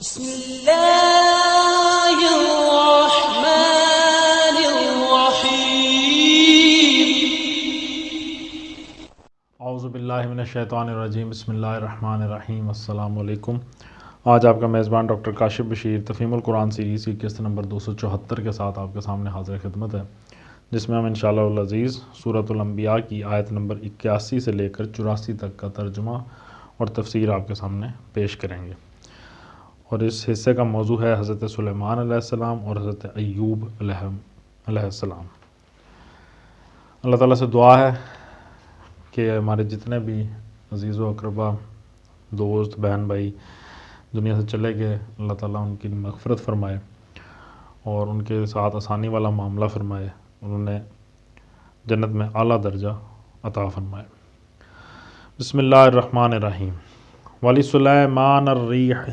بسم اللہ الرحمن الرحیم۔ اعوذ باللہ من الشیطان الرجیم، بسم اللہ الرحمن الرحیم۔ السلام علیکم۔ آج آپ کا میزبان ڈاکٹر کاشف بشیر تفہیم القرآن سیریز کی قسط نمبر 274 کے ساتھ آپ کے سامنے حاضر خدمت ہے، جس میں ہم انشاءاللہ العزیز سورۃ الانبیاء کی آیت نمبر 81 سے لے کر 84 تک کا ترجمہ اور تفسیر آپ کے سامنے پیش کریں گے، اور اس حصے کا موضوع ہے حضرت سلیمان علیہ السلام اور حضرت ایوب علیہ السلام۔ اللہ تعالیٰ سے دعا ہے کہ ہمارے جتنے بھی عزیز و اقربا، دوست، بہن بھائی دنیا سے چلے گئے، اللہ تعالیٰ ان کی مغفرت فرمائے اور ان کے ساتھ آسانی والا معاملہ فرمائے، انہیں جنت میں اعلیٰ درجہ عطا فرمائے۔ بسم اللہ الرحمن الرحیم۔ وَلِسُلَيْمَانَ الرِّيحَ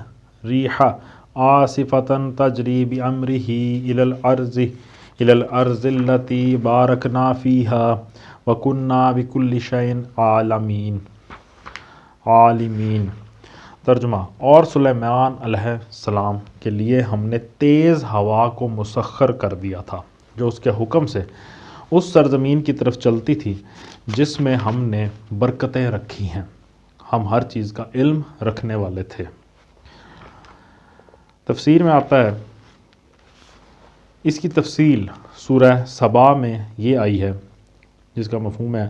عَاصِفَةً تَجْرِي بِأَمْرِهِ إِلَى الْأَرْضِ الَّتِي بَارَكْنَا فِيهَا وَكُنَّا بِكُلِّ شَيْءٍ عَالِمِينَ۔ ترجمہ: اور سلیمان علیہ السلام کے لیے ہم نے تیز ہوا کو مسخر کر دیا تھا، جو اس کے حکم سے اس سرزمین کی طرف چلتی تھی جس میں ہم نے برکتیں رکھی ہیں۔ ہم ہر چیز کا علم رکھنے والے تھے۔ تفسیر میں آتا ہے، اس کی تفصیل سورہ سبا میں یہ آئی ہے، جس کا مفہوم ہے،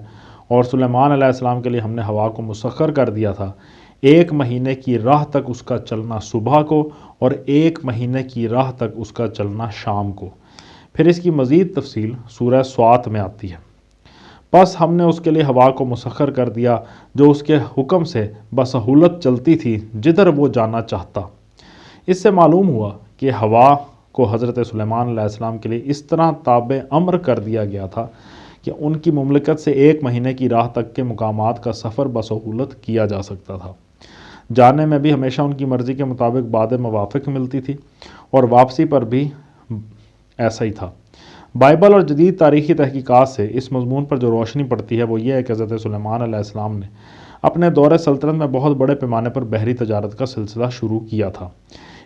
اور سلیمان علیہ السلام کے لیے ہم نے ہوا کو مسخر کر دیا تھا، 1 مہینے کی راہ تک اس کا چلنا صبح کو اور 1 مہینے کی راہ تک اس کا چلنا شام کو۔ پھر اس کی مزید تفصیل سورہ سوات میں آتی ہے۔ بس ہم نے اس کے لیے ہوا کو مسخر کر دیا جو اس کے حکم سے بسہولت چلتی تھی جدھر وہ جانا چاہتا۔ اس سے معلوم ہوا کہ ہوا کو حضرت سلیمان علیہ السلام کے لیے اس طرح تابع امر کر دیا گیا تھا کہ ان کی مملکت سے 1 مہینے کی راہ تک کے مقامات کا سفر بسہولت کیا جا سکتا تھا۔ جانے میں بھی ہمیشہ ان کی مرضی کے مطابق بعد موافق ملتی تھی، اور واپسی پر بھی ایسا ہی تھا۔ بائبل اور جدید تاریخی تحقیقات سے اس مضمون پر جو روشنی پڑتی ہے وہ یہ ہے کہ حضرت سلیمان علیہ السلام نے اپنے دور سلطنت میں بہت بڑے پیمانے پر بحری تجارت کا سلسلہ شروع کیا تھا۔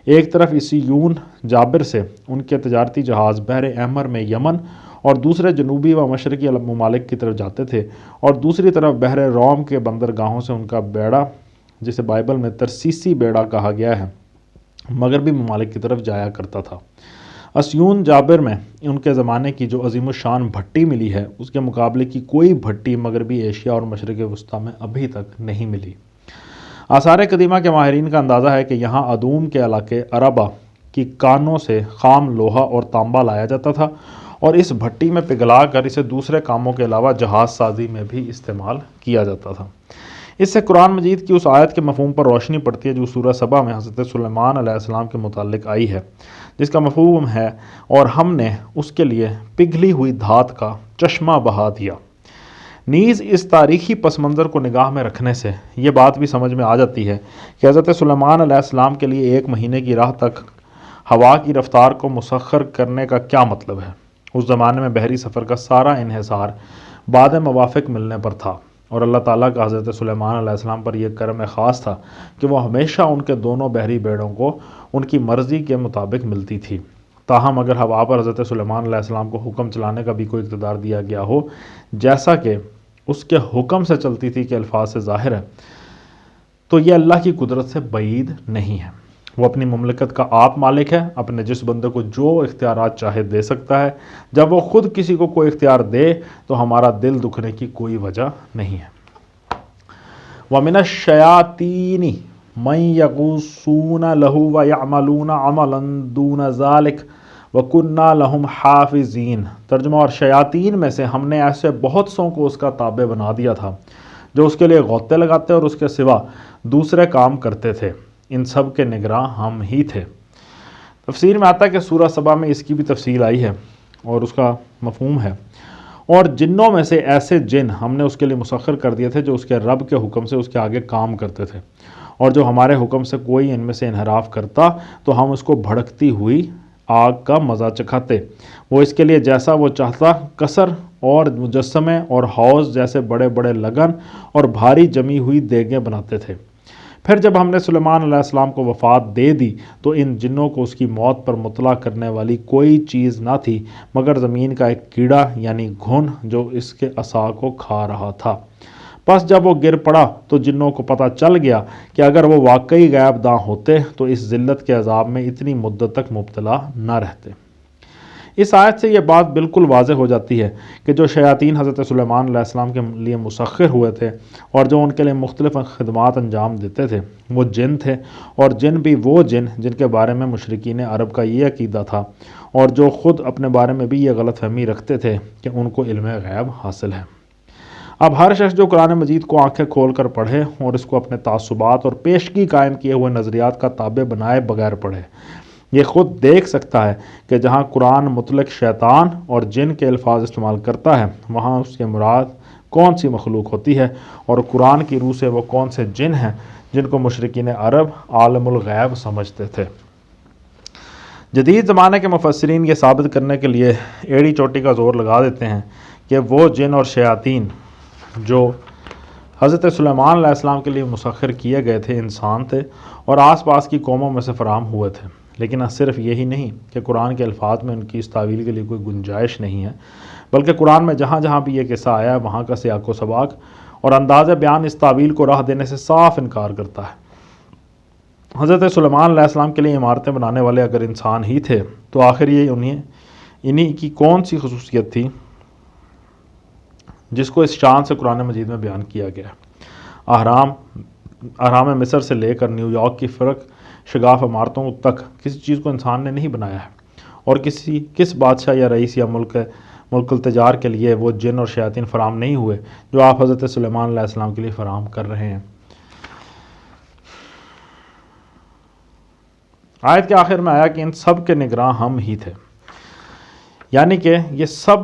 ایک طرف اسیون جابر سے ان کے تجارتی جہاز بحر احمر میں یمن اور دوسرے جنوبی و مشرقی ممالک کی طرف جاتے تھے، اور دوسری طرف بحر روم کے بندرگاہوں سے ان کا بیڑا، جسے بائبل میں ترسیسی بیڑا کہا گیا ہے، مغربی ممالک کی طرف جایا کرتا تھا۔ اسیون جابر میں ان کے زمانے کی جو عظیم الشان بھٹی ملی ہے، اس کے مقابلے کی کوئی بھٹی مغربی ایشیا اور مشرق وسطیٰ میں ابھی تک نہیں ملی۔ آثار قدیمہ کے ماہرین کا اندازہ ہے کہ یہاں ادوم کے علاقے عربہ کی کانوں سے خام لوہا اور تانبا لایا جاتا تھا، اور اس بھٹی میں پگھلا کر اسے دوسرے کاموں کے علاوہ جہاز سازی میں بھی استعمال کیا جاتا تھا۔ اس سے قرآن مجید کی اس آیت کے مفہوم پر روشنی پڑتی ہے جو سورہ سبا میں حضرت سلیمان علیہ السلام کے متعلق آئی ہے، جس کا مفہوم ہے، اور ہم نے اس کے لیے پگھلی ہوئی دھات کا چشمہ بہا دیا۔ نیز اس تاریخی پس منظر کو نگاہ میں رکھنے سے یہ بات بھی سمجھ میں آ جاتی ہے کہ حضرت سلیمان علیہ السلام کے لیے 1 مہینے کی راہ تک ہوا کی رفتار کو مسخر کرنے کا کیا مطلب ہے۔ اس زمانے میں بحری سفر کا سارا انحصار بعد موافق ملنے پر تھا، اور اللہ تعالیٰ کا حضرت سلیمان علیہ السلام پر یہ کرم خاص تھا کہ وہ ہمیشہ ان کے دونوں بحری بیڑوں کو ان کی مرضی کے مطابق ملتی تھی۔ تاہم اگر ہوا پر حضرت سلیمان علیہ السلام کو حکم چلانے کا بھی کوئی اقتدار دیا گیا ہو، جیسا کہ اس کے حکم سے چلتی تھی کہ الفاظ سے ظاہر ہے، تو یہ اللہ کی قدرت سے بعید نہیں ہے۔ وہ اپنی مملکت کا آپ مالک ہے، اپنے جس بندے کو جو اختیارات چاہے دے سکتا ہے۔ جب وہ خود کسی کو کوئی اختیار دے تو ہمارا دل دکھنے کی کوئی وجہ نہیں ہے۔ وَمِنَ الشَّيَاطِينِ مَن يَغُوصُونَ لَهُ وَيَعْمَلُونَ عَمَلًا دُونَ ذَلِكَ وَكُنَّا لَهُمْ حَافِظِينَ۔ ترجمہ: اور شیاطین میں سے ہم نے ایسے بہت سوں کو اس کا تابع بنا دیا تھا جو اس کے لیے غوطے لگاتے اور اس کے سوا دوسرے کام کرتے تھے، ان سب کے نگراں ہم ہی تھے۔ تفسیر میں آتا ہے کہ سورہ سبا میں اس کی بھی تفصیل آئی ہے، اور اس کا مفہوم ہے، اور جنوں میں سے ایسے جن ہم نے اس کے لیے مسخر کر دیے تھے جو اس کے رب کے حکم سے اس کے آگے کام کرتے تھے، اور جو ہمارے حکم سے کوئی ان میں سے انحراف کرتا تو ہم اس کو بھڑکتی ہوئی آگ کا مزہ چکھاتے۔ وہ اس کے لیے جیسا وہ چاہتا کثر اور مجسمے اور حوض جیسے بڑے بڑے لگن اور بھاری جمی ہوئی دیگیں بناتے تھے۔ پھر جب ہم نے سلیمان علیہ السلام کو وفات دے دی تو ان جنوں کو اس کی موت پر مطلع کرنے والی کوئی چیز نہ تھی مگر زمین کا ایک کیڑا یعنی گھن جو اس کے عصا کو کھا رہا تھا۔ پس جب وہ گر پڑا تو جنوں کو پتہ چل گیا کہ اگر وہ واقعی غیب داں ہوتے تو اس ذلت کے عذاب میں اتنی مدت تک مبتلا نہ رہتے۔ اس آیت سے یہ بات بالکل واضح ہو جاتی ہے کہ جو شیاطین حضرت سلیمان علیہ السلام کے لیے مسخر ہوئے تھے اور جو ان کے لیے مختلف خدمات انجام دیتے تھے وہ جن تھے، اور جن بھی وہ جن جن کے بارے میں مشرکین عرب کا یہ عقیدہ تھا اور جو خود اپنے بارے میں بھی یہ غلط فہمی رکھتے تھے کہ ان کو علم غیب حاصل ہے۔ اب ہر شخص جو قرآن مجید کو آنکھیں کھول کر پڑھے اور اس کو اپنے تعصبات اور پیشگی قائم کیے ہوئے نظریات کا تابع بنائے بغیر پڑھے، یہ خود دیکھ سکتا ہے کہ جہاں قرآن مطلق شیطان اور جن کے الفاظ استعمال کرتا ہے وہاں اس کے مراد کون سی مخلوق ہوتی ہے، اور قرآن کی روح سے وہ کون سے جن ہیں جن کو مشرکین عرب عالم الغیب سمجھتے تھے۔ جدید زمانے کے مفسرین یہ ثابت کرنے کے لیے ایڑی چوٹی کا زور لگا دیتے ہیں کہ وہ جن اور شیاطین جو حضرت سلیمان علیہ السلام کے لیے مسخر کیے گئے تھے انسان تھے اور آس پاس کی قوموں میں سے فراہم ہوئے تھے۔ لیکن صرف یہی نہیں کہ قرآن کے الفاظ میں ان کی اس تعویل کے لیے کوئی گنجائش نہیں ہے، بلکہ قرآن میں جہاں جہاں بھی یہ قصہ آیا ہے وہاں کا سیاق و سباق اور انداز بیان اس تعویل کو راہ دینے سے صاف انکار کرتا ہے۔ حضرت سلیمان علیہ السلام کے لیے عمارتیں بنانے والے اگر انسان ہی تھے تو آخر یہ انہی کی کون سی خصوصیت تھی جس کو اس شان سے قرآن مجید میں بیان کیا گیا ہے؟ اہرام مصر سے لے کر نیو یارک کی فرق شگاف عمارتوں تک کسی چیز کو انسان نے نہیں بنایا ہے، اور کس بادشاہ یا رئیس یا ملک التجار کے لیے وہ جن اور شیاطین فراہم نہیں ہوئے جو آپ حضرت سلیمان علیہ السلام کے لیے فراہم کر رہے ہیں۔ آیت کے آخر میں آیا کہ ان سب کے نگراں ہم ہی تھے، یعنی کہ یہ سب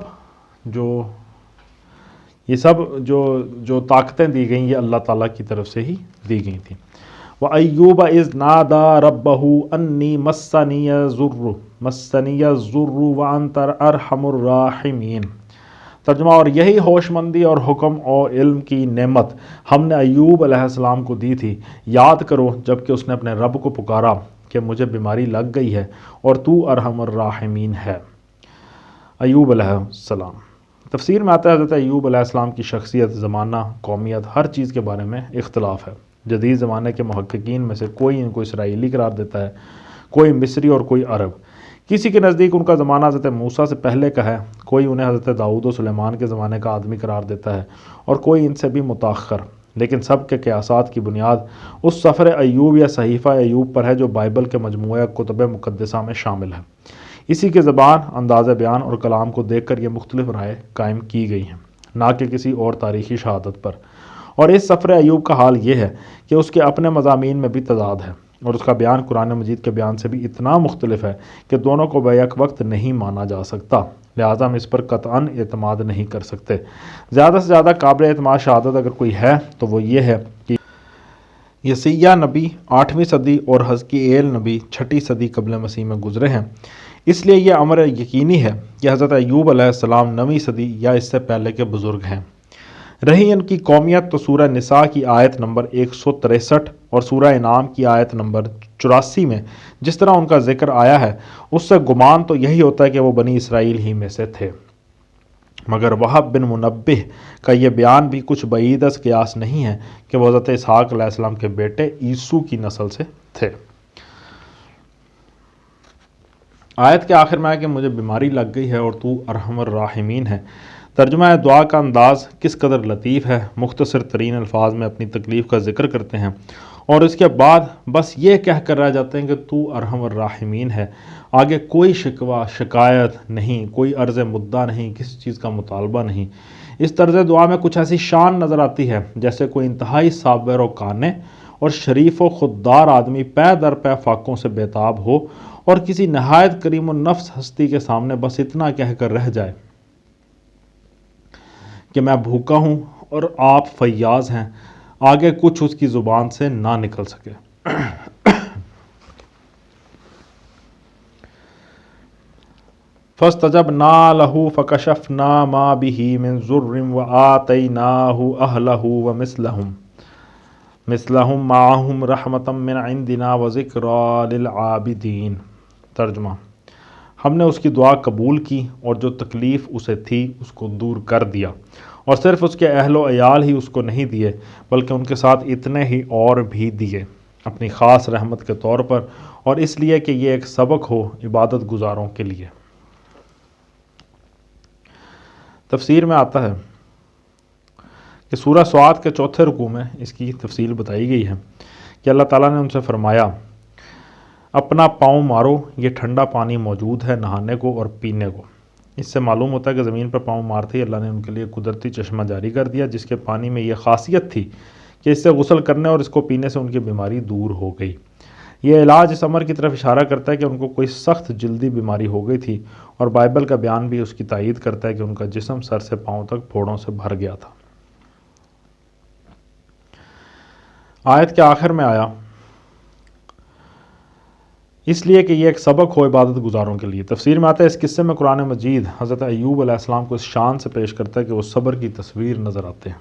جو طاقتیں دی گئیں یہ اللہ تعالیٰ کی طرف سے ہی دی گئی تھیں۔ وَأَيُّوبَ إِذْ نَادَى رَبَّهُ أَنِّي مَسَّنِيَ الضُّرُّ وَأَنْتَ أَرْحَمُ الرَّاحِمِينَ۔ ترجمہ، اور یہی ہوش مندی اور حکم اور علم کی نعمت ہم نے ایوب علیہ السلام کو دی تھی۔ یاد کرو جب کہ اس نے اپنے رب کو پکارا کہ مجھے بیماری لگ گئی ہے اور تو ارحم الراحمین ہے۔ ایوب علیہ السلام۔ تفسیر میں آتا ہے حضرت ایوب علیہ السلام کی شخصیت، زمانہ، قومیت، ہر چیز کے بارے میں اختلاف ہے۔ جدید زمانے کے محققین میں سے کوئی ان کو اسرائیلی قرار دیتا ہے، کوئی مصری اور کوئی عرب۔ کسی کے نزدیک ان کا زمانہ حضرت موسیٰ سے پہلے کا ہے، کوئی انہیں حضرت داؤد و سلیمان کے زمانے کا آدمی قرار دیتا ہے اور کوئی ان سے بھی متاخر۔ لیکن سب کے قیاسات کی بنیاد اس سفر ایوب یا صحیفہ ایوب پر ہے جو بائبل کے مجموعہ کتب مقدسہ میں شامل ہے۔ اسی کے زبان، انداز بیان اور کلام کو دیکھ کر یہ مختلف رائے قائم کی گئی ہیں، نہ کہ کسی اور تاریخی شہادت پر۔ اور اس سفر ایوب کا حال یہ ہے کہ اس کے اپنے مضامین میں بھی تضاد ہے، اور اس کا بیان قرآن مجید کے بیان سے بھی اتنا مختلف ہے کہ دونوں کو بیک وقت نہیں مانا جا سکتا، لہٰذا ہم اس پر قطعاً اعتماد نہیں کر سکتے۔ زیادہ سے زیادہ قابل اعتماد شہادت اگر کوئی ہے تو وہ یہ ہے کہ یسیع نبی 8ویں صدی اور حزقیኤل نبی 6 صدی قبل مسیح میں گزرے ہیں۔ اس لیے یہ امر یقینی ہے کہ حضرت ایوب علیہ السلام 9ویں صدی یا اس سے پہلے کے بزرگ ہیں۔ رہی ان کی قومیت تو سورہ نساء کی آیت نمبر 163 اور سورہ انعام کی آیت نمبر 84 میں جس طرح ان کا ذکر آیا ہے اس سے گمان تو یہی ہوتا ہے کہ وہ بنی اسرائیل ہی میں سے تھے، مگر وہب بن منبہ کا یہ بیان بھی کچھ بعید از قیاس نہیں ہے کہ وہ حضرت اسحاق علیہ السلام کے بیٹے عیسو کی نسل سے تھے۔ آیت کے آخر میں ہے کہ مجھے بیماری لگ گئی ہے اور تو ارحم الراحمین ہے۔ ترجمہ دعا کا انداز کس قدر لطیف ہے، مختصر ترین الفاظ میں اپنی تکلیف کا ذکر کرتے ہیں اور اس کے بعد بس یہ کہہ کر رہ جاتے ہیں کہ تو ارحم الراحمین ہے۔ آگے کوئی شکوہ، شکایت نہیں، کوئی عرض مدعا نہیں، کسی چیز کا مطالبہ نہیں۔ اس طرز دعا میں کچھ ایسی شان نظر آتی ہے جیسے کوئی انتہائی صابر و قانع اور شریف و خوددار آدمی پے در پے فاقوں سے بیتاب ہو اور کسی نہایت کریم النفس ہستی کے سامنے بس اتنا کہہ کر رہ جائے کہ میں بھوکا ہوں اور آپ فیاض ہیں، آگے کچھ اس کی زبان سے نہ نکل سکے۔ فَاسْتَجَبْنَا لَهُ فَكَشَفْنَا مَا بِهِ مِنْ ضُرٍّ وَآتَيْنَاهُ أَهْلَهُ وَمِثْلَهُمْ مثلہم معہم رحمتا من عندنا وذکریٰ للعابدین۔ ترجمہ: ہم نے اس کی دعا قبول کی اور جو تکلیف اسے تھی اس کو دور کر دیا، اور صرف اس کے اہل و عیال ہی اس کو نہیں دیے بلکہ ان کے ساتھ اتنے ہی اور بھی دیے، اپنی خاص رحمت کے طور پر، اور اس لیے کہ یہ ایک سبق ہو عبادت گزاروں کے لیے۔ تفسیر میں آتا ہے کہ سورہ سعد کے چوتھے رکوع میں اس کی تفصیل بتائی گئی ہے کہ اللہ تعالیٰ نے ان سے فرمایا، اپنا پاؤں مارو، یہ ٹھنڈا پانی موجود ہے نہانے کو اور پینے کو۔ اس سے معلوم ہوتا ہے کہ زمین پر پاؤں مارتے ہی اللہ نے ان کے لیے قدرتی چشمہ جاری کر دیا، جس کے پانی میں یہ خاصیت تھی کہ اس سے غسل کرنے اور اس کو پینے سے ان کی بیماری دور ہو گئی۔ یہ علاج اس امر کی طرف اشارہ کرتا ہے کہ ان کو کوئی سخت جلدی بیماری ہو گئی تھی، اور بائبل کا بیان بھی اس کی تائید کرتا ہے کہ ان کا جسم سر سے پاؤں تک پھوڑوں سے بھر گیا تھا۔ آیت کے آخر میں آیا، اس لیے کہ یہ ایک سبق ہو عبادت گزاروں کے لیے۔ تفسیر میں آتا ہے اس قصے میں قرآن مجید حضرت ایوب علیہ السلام کو اس شان سے پیش کرتا ہے کہ وہ صبر کی تصویر نظر آتے ہیں،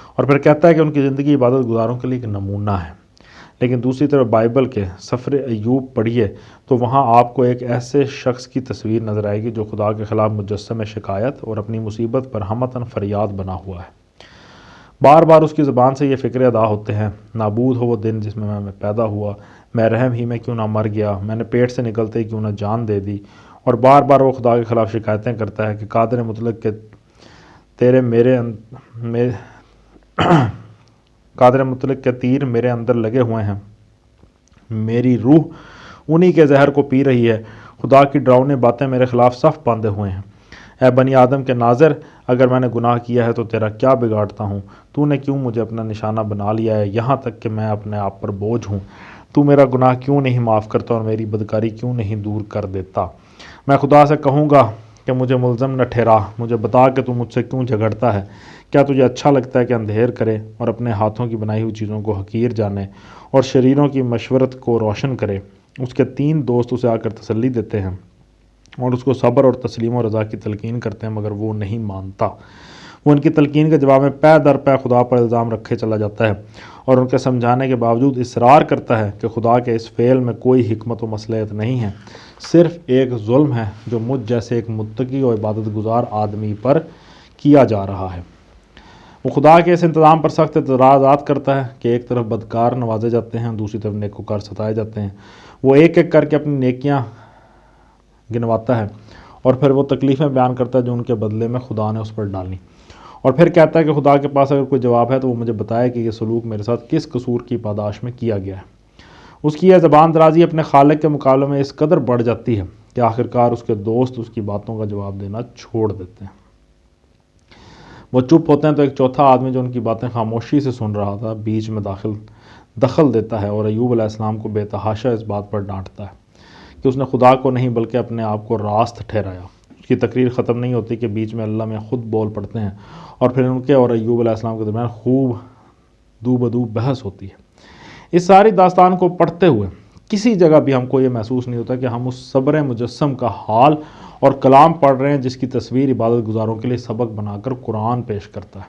اور پھر کہتا ہے کہ ان کی زندگی عبادت گزاروں کے لیے ایک نمونہ ہے۔ لیکن دوسری طرف بائبل کے سفر ایوب پڑھیے تو وہاں آپ کو ایک ایسے شخص کی تصویر نظر آئے گی جو خدا کے خلاف مجسم شکایت اور اپنی مصیبت پر ہمتاً فریاد بنا ہوا ہے۔ بار بار اس کی زبان سے یہ فکرے ادا ہوتے ہیں، نابود ہو وہ دن جس میں میں پیدا ہوا، میں رحم ہی میں کیوں نہ مر گیا، میں نے پیٹ سے نکلتے ہی کیوں نہ جان دے دی۔ اور بار بار وہ خدا کے خلاف شکایتیں کرتا ہے کہ قادر مطلق کے قادر مطلق کے تیر میرے اندر لگے ہوئے ہیں، میری روح انہی کے زہر کو پی رہی ہے، خدا کی ڈراؤنے باتیں میرے خلاف صف باندھے ہوئے ہیں۔ اے بنی آدم کے ناظر، اگر میں نے گناہ کیا ہے تو تیرا کیا بگاڑتا ہوں؟ تو نے کیوں مجھے اپنا نشانہ بنا لیا ہے، یہاں تک کہ میں اپنے آپ پر بوجھ ہوں؟ تو میرا گناہ کیوں نہیں معاف کرتا اور میری بدکاری کیوں نہیں دور کر دیتا؟ میں خدا سے کہوں گا کہ مجھے ملزم نہ ٹھہرا، مجھے بتا کہ تو مجھ سے کیوں جھگڑتا ہے؟ کیا تجھے اچھا لگتا ہے کہ اندھیر کرے اور اپنے ہاتھوں کی بنائی ہوئی چیزوں کو حقیر جانے اور شریروں کی مشورت کو روشن کرے؟ اس کے 3 دوست اسے آ کر تسلی دیتے ہیں اور اس کو صبر اور تسلیم و رضا کی تلقین کرتے ہیں، مگر وہ نہیں مانتا۔ وہ ان کی تلقین کے جواب میں پے در پے خدا پر الزام رکھے چلا جاتا ہے، اور ان کے سمجھانے کے باوجود اصرار کرتا ہے کہ خدا کے اس فعل میں کوئی حکمت و مصلحت نہیں ہے، صرف ایک ظلم ہے جو مجھ جیسے ایک متقی اور عبادت گزار آدمی پر کیا جا رہا ہے۔ وہ خدا کے اس انتظام پر سخت اعتراضات کرتا ہے کہ ایک طرف بدکار نوازے جاتے ہیں، دوسری طرف نیکوکار ستائے جاتے ہیں۔ وہ ایک ایک کر کے اپنی نیکیاں گنواتا ہے اور پھر وہ تکلیفیں بیان کرتا ہے جو ان کے بدلے میں خدا نے اس پر ڈالی، اور پھر کہتا ہے کہ خدا کے پاس اگر کوئی جواب ہے تو وہ مجھے بتائے کہ یہ سلوک میرے ساتھ کس قصور کی پاداش میں کیا گیا ہے۔ اس کی یہ زبان درازی اپنے خالق کے مقابلے میں اس قدر بڑھ جاتی ہے کہ آخرکار اس کے دوست اس کی باتوں کا جواب دینا چھوڑ دیتے ہیں۔ وہ چپ ہوتے ہیں تو ایک چوتھا آدمی جو ان کی باتیں خاموشی سے سن رہا تھا بیچ میں دخل دیتا ہے اور ایوب علیہ السلام کو بے تحاشا اس بات پر ڈانٹتا ہے کہ اس نے خدا کو نہیں بلکہ اپنے آپ کو راست ٹھہرایا۔ اس کی تقریر ختم نہیں ہوتی کہ بیچ میں اللہ میں خود بول پڑتے ہیں، اور پھر ان کے اور ایوب علیہ السلام کے درمیان خوب دو بدو بحث ہوتی ہے۔ اس ساری داستان کو پڑھتے ہوئے کسی جگہ بھی ہم کو یہ محسوس نہیں ہوتا کہ ہم اس صبر مجسم کا حال اور کلام پڑھ رہے ہیں جس کی تصویر عبادت گزاروں کے لیے سبق بنا کر قرآن پیش کرتا ہے۔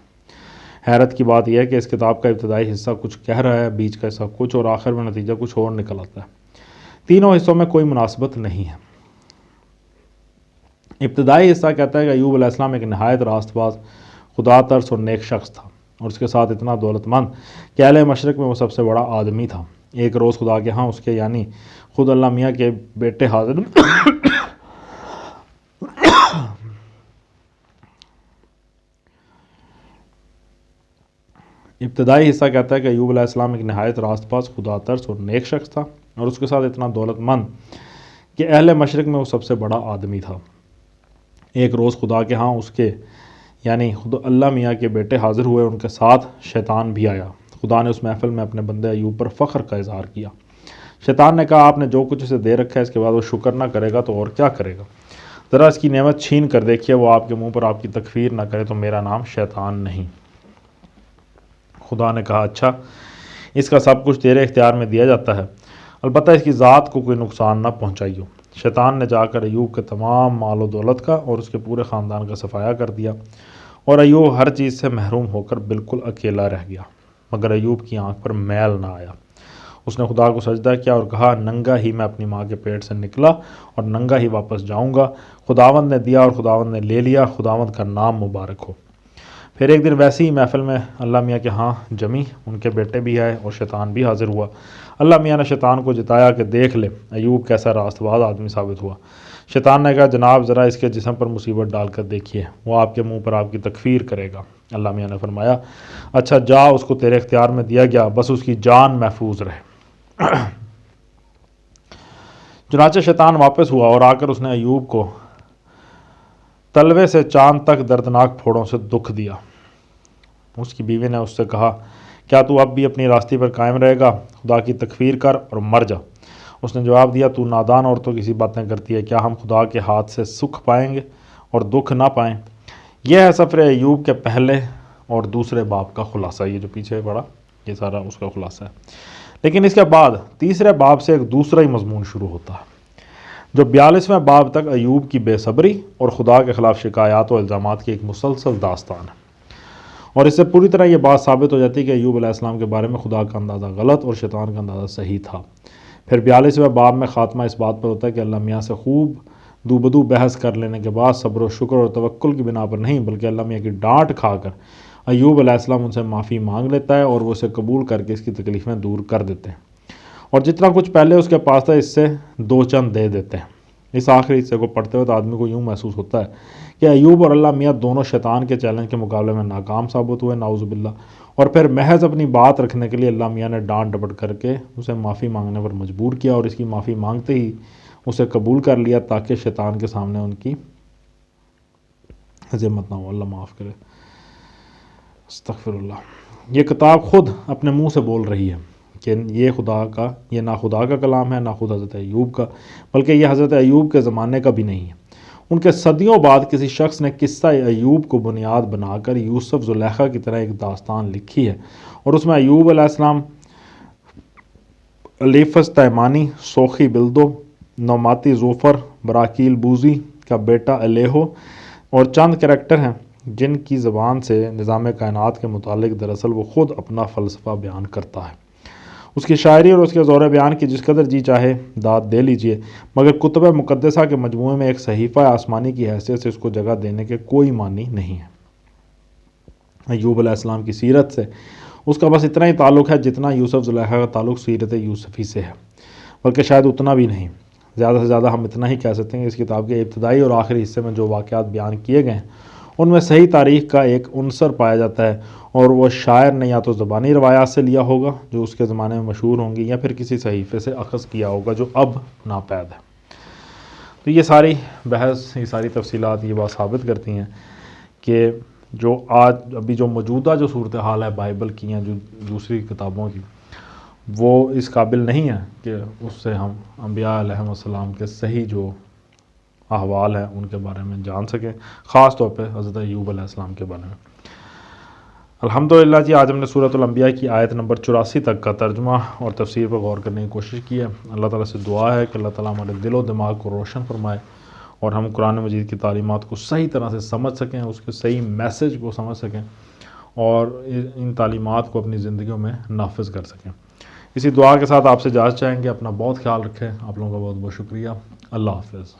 حیرت کی بات یہ ہے کہ اس کتاب کا ابتدائی حصہ کچھ کہہ رہا ہے، بیچ کا حصہ کچھ، اور آخر میں نتیجہ کچھ اور نکل آتا ہے۔ تینوں حصوں میں کوئی مناسبت نہیں ہے۔ ابتدائی حصہ کہتا ہے کہ ایوب علیہ السلام ایک نہایت راست باز، خدا ترس اور نیک شخص تھا، اور اس کے ساتھ اتنا دولت مند کہ اہل مشرق میں وہ سب سے بڑا آدمی تھا۔ ایک روز خدا کے ہاں اس کے یعنی خود اللہ میاں کے بیٹے حاضر ابتدائی حصہ کہتا ہے کہ ایوب علیہ السلام ایک نہایت راست باز، خدا ترس اور نیک شخص تھا، اور اس کے ساتھ اتنا دولت مند کہ اہل مشرق میں وہ سب سے بڑا آدمی تھا۔ ایک روز خدا کے ہاں اس کے یعنی خود اللہ میاں کے بیٹے حاضر ہوئے، ان کے ساتھ شیطان بھی آیا۔ خدا نے اس محفل میں اپنے بندے ایوب پر فخر کا اظہار کیا۔ شیطان نے کہا، آپ نے جو کچھ اسے دے رکھا ہے اس کے بعد وہ شکر نہ کرے گا تو اور کیا کرے گا؟ ذرا اس کی نعمت چھین کر دیکھیے، وہ آپ کے منہ پر آپ کی تکفیر نہ کرے تو میرا نام شیطان نہیں۔ خدا نے کہا، اچھا، اس کا سب کچھ تیرے اختیار میں دیا جاتا ہے، البتہ اس کی ذات کو کوئی نقصان نہ پہنچائیو۔ شیطان نے جا کر ایوب کے تمام مال و دولت کا اور اس کے پورے خاندان کا صفایا کر دیا، اور ایوب ہر چیز سے محروم ہو کر بالکل اکیلا رہ گیا۔ مگر ایوب کی آنکھ پر میل نہ آیا۔ اس نے خدا کو سجدہ کیا اور کہا، ننگا ہی میں اپنی ماں کے پیٹ سے نکلا اور ننگا ہی واپس جاؤں گا۔ خداوند نے دیا اور خداوند نے لے لیا، خداوند کا نام مبارک ہو۔ پھر ایک دن ویسی ہی محفل میں اللہ میاں کے ہاں جمی، ان کے بیٹے بھی آئے اور شیطان بھی حاضر ہوا۔ اللہ میاں نے شیطان کو جتایا کہ دیکھ لے ایوب کیسا راست باز آدمی ثابت ہوا۔ شیطان نے کہا، جناب ذرا اس کے جسم پر مصیبت ڈال کر دیکھیے، وہ آپ کے منہ پر آپ کی تکفیر کرے گا۔ اللہ میاں نے فرمایا، اچھا جا، اس کو تیرے اختیار میں دیا گیا، بس اس کی جان محفوظ رہے۔ چنانچہ شیطان واپس ہوا اور آ کر اس نے ایوب کو تلوے سے چاند تک دردناک پھوڑوں سے دکھ دیا۔ اس کی بیوی نے اس سے کہا، کیا تو اب بھی اپنی راستی پر قائم رہے گا؟ خدا کی تکفیر کر اور مر جا۔ اس نے جواب دیا، تو نادان عورتوں کی سی باتیں کرتی ہے، کیا ہم خدا کے ہاتھ سے سکھ پائیں گے اور دکھ نہ پائیں؟ یہ ہے سفر ایوب کے پہلے اور دوسرے باب کا خلاصہ۔ یہ جو پیچھے پڑا یہ سارا اس کا خلاصہ ہے۔ لیکن اس کے بعد تیسرے باب سے ایک دوسرا ہی مضمون شروع ہوتا ہے، جو 42ویں باب تک ایوب کی بے صبری اور خدا کے خلاف شکایات و الزامات کی ایک مسلسل داستان ہے۔ اور اس سے پوری طرح یہ بات ثابت ہو جاتی ہے کہ ایوب علیہ السلام کے بارے میں خدا کا اندازہ غلط اور شیطان کا اندازہ صحیح تھا۔ پھر 42ویں باب میں خاتمہ اس بات پر ہوتا ہے کہ اللہ میاں سے خوب دو بدو بحث کر لینے کے بعد صبر و شکر اور توکل کی بنا پر نہیں بلکہ اللہ میاں کی ڈانٹ کھا کر ایوب علیہ السلام ان سے معافی مانگ لیتا ہے اور وہ اسے قبول کر کے اس کی تکلیفیں دور کر دیتے ہیں، اور جتنا کچھ پہلے اس کے پاس تھا اس سے دو چند دے دیتے ہیں۔ اس آخری حصے کو پڑھتے ہوئے تو آدمی کو یوں محسوس ہوتا ہے کہ ایوب اور اللہ میاں دونوں شیطان کے چیلنج کے مقابلے میں ناکام ثابت ہوئے، نعوذ باللہ، اور پھر محض اپنی بات رکھنے کے لیے اللہ میاں نے ڈانٹ ڈپٹ کر کے اسے معافی مانگنے پر مجبور کیا، اور اس کی معافی مانگتے ہی اسے قبول کر لیا تاکہ شیطان کے سامنے ان کی ذمت نہ ہو۔ اللہ معاف کرے، استغفر اللہ۔ یہ کتاب خود اپنے منہ سے بول رہی ہے کہ یہ نہ خدا کا کلام ہے، نہ خود حضرت ایوب کا، بلکہ یہ حضرت ایوب کے زمانے کا بھی نہیں ہے۔ ان کے صدیوں بعد کسی شخص نے قصہ ایوب کو بنیاد بنا کر یوسف زلیخا کی طرح ایک داستان لکھی ہے، اور اس میں ایوب علیہ السلام، الیفس تیمانی، سوخی بلدو، نوماتی زوفر، براکیل بوزی کا بیٹا الیہو اور چند کریکٹر ہیں جن کی زبان سے نظام کائنات کے متعلق دراصل وہ خود اپنا فلسفہ بیان کرتا ہے۔ اس کی شاعری اور اس کے زور بیان کی جس قدر جی چاہے داد دے لیجئے، مگر کتب مقدسہ کے مجموعے میں ایک صحیفہ آسمانی کی حیثیت سے اس کو جگہ دینے کے کوئی معنی نہیں ہے۔ ایوب علیہ السلام کی سیرت سے اس کا بس اتنا ہی تعلق ہے جتنا یوسف زلیخا کا تعلق سیرت یوسفی سے ہے، بلکہ شاید اتنا بھی نہیں۔ زیادہ سے زیادہ ہم اتنا ہی کہہ سکتے ہیں کہ اس کتاب کے ابتدائی اور آخری حصے میں جو واقعات بیان کیے گئے ہیں ان میں صحیح تاریخ کا ایک عنصر پایا جاتا ہے، اور وہ شاعر نے یا تو زبانی روایات سے لیا ہوگا جو اس کے زمانے میں مشہور ہوں گی، یا پھر کسی صحیفے سے اخذ کیا ہوگا جو اب ناپید ہے۔ تو یہ ساری بحث، یہ ساری تفصیلات یہ بات ثابت کرتی ہیں کہ جو آج ابھی جو موجودہ جو صورتحال ہے بائبل کی یا جو دوسری کتابوں کی، وہ اس قابل نہیں ہے کہ اس سے ہم انبیاء علیہم السلام کے صحیح جو احوال ہیں ان کے بارے میں جان سکیں، خاص طور پہ حضرت ایوب علیہ السلام کے بارے میں۔ الحمدللہ جی، آج ہم نے سورۃ الانبیاء کی آیت نمبر 84 تک کا ترجمہ اور تفسیر پر غور کرنے کی کوشش کی ہے۔ اللہ تعالیٰ سے دعا ہے کہ اللہ تعالیٰ ہمارے دل و دماغ کو روشن فرمائے اور ہم قرآن مجید کی تعلیمات کو صحیح طرح سے سمجھ سکیں، اس کے صحیح میسج کو سمجھ سکیں اور ان تعلیمات کو اپنی زندگیوں میں نافذ کر سکیں۔ اسی دعا کے ساتھ آپ سے اجازت چاہیں گے۔ اپنا بہت خیال رکھیں۔ آپ لوگوں کا بہت بہت شکریہ۔ اللہ حافظ۔